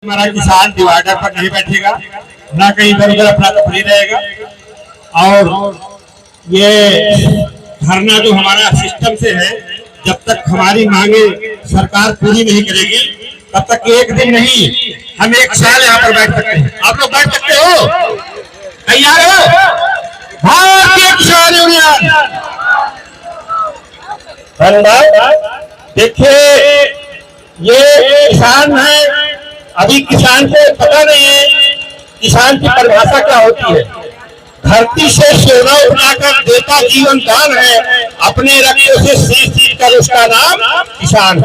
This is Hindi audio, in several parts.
हमारा किसान डिवाइडर पर नहीं बैठेगा, ना कहीं इधर उधर अपना फ्री रहेगा। और ये धरना जो हमारा सिस्टम से है, जब तक हमारी मांगे सरकार पूरी नहीं करेगी तब तक एक दिन नहीं, हम एक साल यहाँ पर बैठ सकते हैं। आप लोग बैठ सकते हो? तैयार हो? भारतीय किसान यूनियन। देखिए, ये किसान है, अभी किसान को पता नहीं है किसान की परिभाषा क्या होती है। धरती से सोना उठाकर देता जीवन दान है, अपने रक्तों से शीश सींच कर उसका नाम किसान।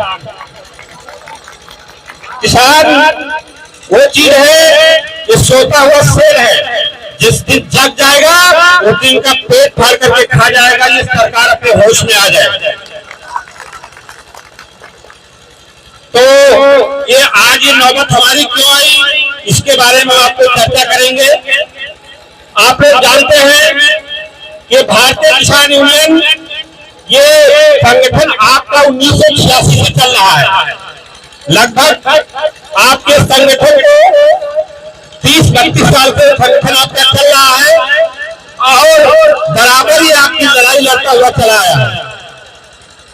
किसान वो चीज है जो सोता हुआ शेर है, जिस दिन जग जाएगा उस दिन का पेट फाड़ करके खा जाएगा, ये सरकार अपने होश में आ जाए। तो ये आज ये नौबत हमारी क्यों आई, इसके बारे में आपको चर्चा करेंगे। आप लोग जानते हैं कि भारतीय किसान यूनियन ये संगठन आपका 1986 से चल रहा है। लगभग आपके संगठन को 30-32 साल से संगठन आपका चल रहा है और बराबर ही आपकी लड़ाई लड़ता हुआ चला आया है।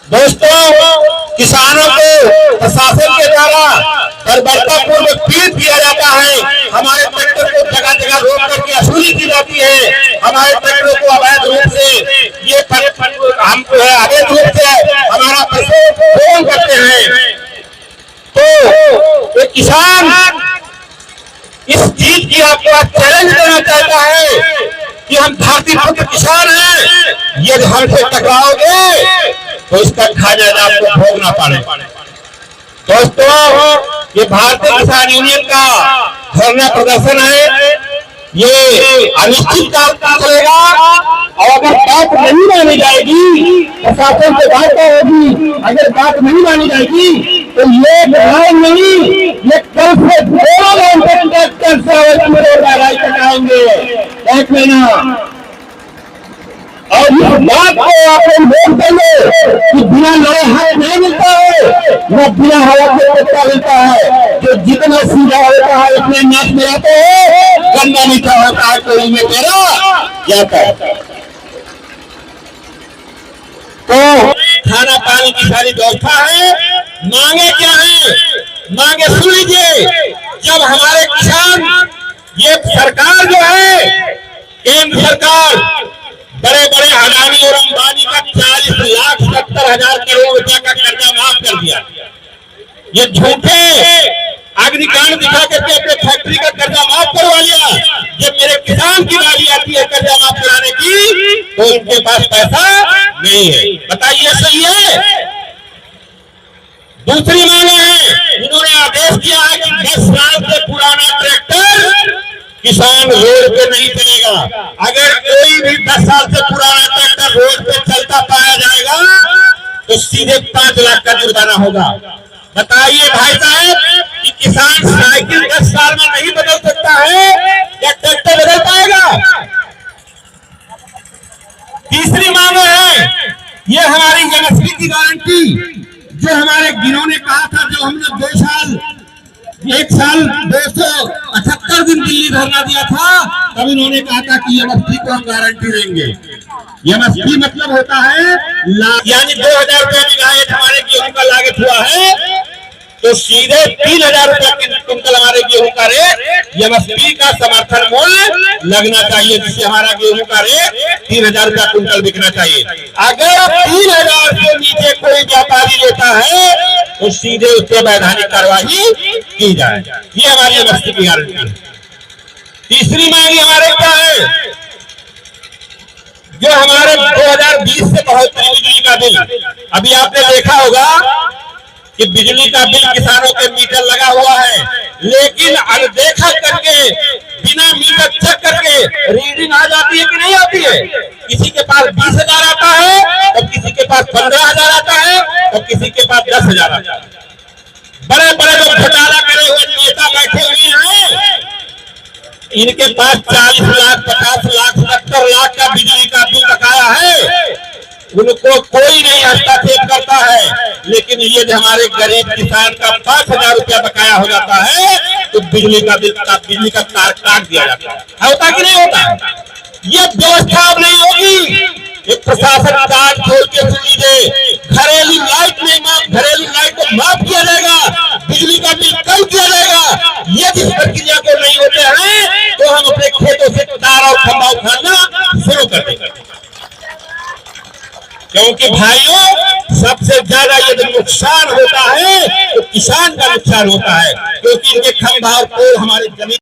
दोस्तों, किसानों को प्रशासन के द्वारा बर्बरतापूर्वक पीड़ित किया जाता है। हमारे ट्रैक्टर को जगह जगह रोक करके वसूली की जाती है। हमारे ट्रैक्टरों को अवैध रूप से ये हम जो है अवैध रूप से हमारा पैसे करते हैं। तो एक किसान इस चीज की आपको चैलेंज देना चाहता है कि हम भारतीय पुत्र किसान हैं, यदि हमसे टकराओगे तो इसका खामियाजा आपको भोगना पड़े। दोस्तों, ये भारतीय किसान यूनियन का धरना प्रदर्शन है, ये अनिश्चित काल का चलेगा और अगर बात नहीं मानी जाएगी, प्रशासन से बात होगी, अगर बात नहीं मानी जाएगी तो ये लड़ाई नहीं, ये कल से 2 घंटे तक लड़ाई कराएंगे, देख लेना। और इस बात को आप लोग देंगे कि बिना लड़े हाथ नहीं मिलता है, न बिना हवा के पत्ता मिलता है। जो जितना सीधा होता है उतने नाच में आते हैं, गन्ना मीठा होता है तो इनमें तेरा जाता है। तो खाना पानी की सारी व्यवस्था है। मांगे क्या है? मांगे सुन लीजिए। जब हमारे किसान, ये सरकार जो है, केंद्र सरकार बड़े बड़े अडानी और अंबानी का 40,70,000 करोड़ रुपया का कर्जा माफ कर दिया। ये झूठे अग्निकांड दिखा करके अपने फैक्ट्री का कर्जा माफ करवा लिया। जब मेरे किसान की बारी आती है कर्जा माफ कराने की तो इनके पास पैसा नहीं है। बताइए, सही है? दूसरी मांग है, इन्होंने आदेश किया है कि 10 साल से पुराना ट्रैक्टर किसान रोड पे नहीं चलेगा। अगर कोई भी 10 साल से पुराना ट्रैक्टर रोड पे चलता पाया जाएगा तो सीधे 5 लाख का जुर्माना होगा। बताइए भाई साहब कि किसान साइकिल 10 साल में नहीं बदल सकता है या ट्रैक्टर बदल पाएगा? तीसरी मांग है, ये हमारी एमएसपी की गारंटी, जो हमारे जिन्होंने कहा था, जो हमने 2 साल 1 साल 278 दिन दिल्ली धरना दिया था, तब इन्होंने कहा था कि एमएसपी को हम गारंटी देंगे। एमएसपी मतलब होता है यानी 2,000 रुपया बिघा हमारे गेहूं का लागत हुआ है तो सीधे 3,000 रुपया क्विंटल हमारे गेहूं का रेट एमएसपी का समर्थन मूल्य लगना चाहिए, जिससे हमारा गेहूं का रेट 3,000 रुपया क्विंटल बिकना चाहिए। अगर 3,000 से नीचे कोई व्यापारी लेता है तो सीधे उस पर वैधानिक कार्रवाई की जाए। ये हमारी एमएसपी की गारंटी है। तीसरी मांग हमारे क्या है, जो हमारे 2020 से बढ़ोतरी बिजली का बिल, अभी आपने देखा होगा कि बिजली का बिल किसानों के मीटर लगा हुआ है, लेकिन अनदेखा करके बिना मीटर चेक करके रीडिंग आ जाती है कि नहीं आती है। किसी के पास 20,000 आता है तो किसी के पास 15,000 आता है तो किसी के पास 10,000 आता है। बड़े बड़े जो घोटाला करे हुए नेता बैठे हुए हैं, इनके पास 40 लाख 50 लाख 70 लाख का बिजली का बिल बकाया है, उनको कोई नहीं हस्तक्षेप करता है। लेकिन ये हमारे गरीब किसान का 5,000 रुपया बकाया हो जाता है तो बिजली का तार काट दिया जाता है। होता कि नहीं होता? ये व्यवस्था अब नहीं होगी। एक प्रशासन कार्ड खोल के सुन लीजिए, घरेलू लाइट को माफ किया जाएगा, बिजली का बिल कम किया जाएगा। यदि इस प्रक्रिया को नहीं होते हैं तो हम अपने खेतों से तार और खंभा उखाड़ना शुरू कर देंगे। क्योंकि भाइयों, सबसे ज्यादा यदि नुकसान होता है तो किसान का नुकसान होता है, क्योंकि इनके खंभा और पोल हमारी जमीन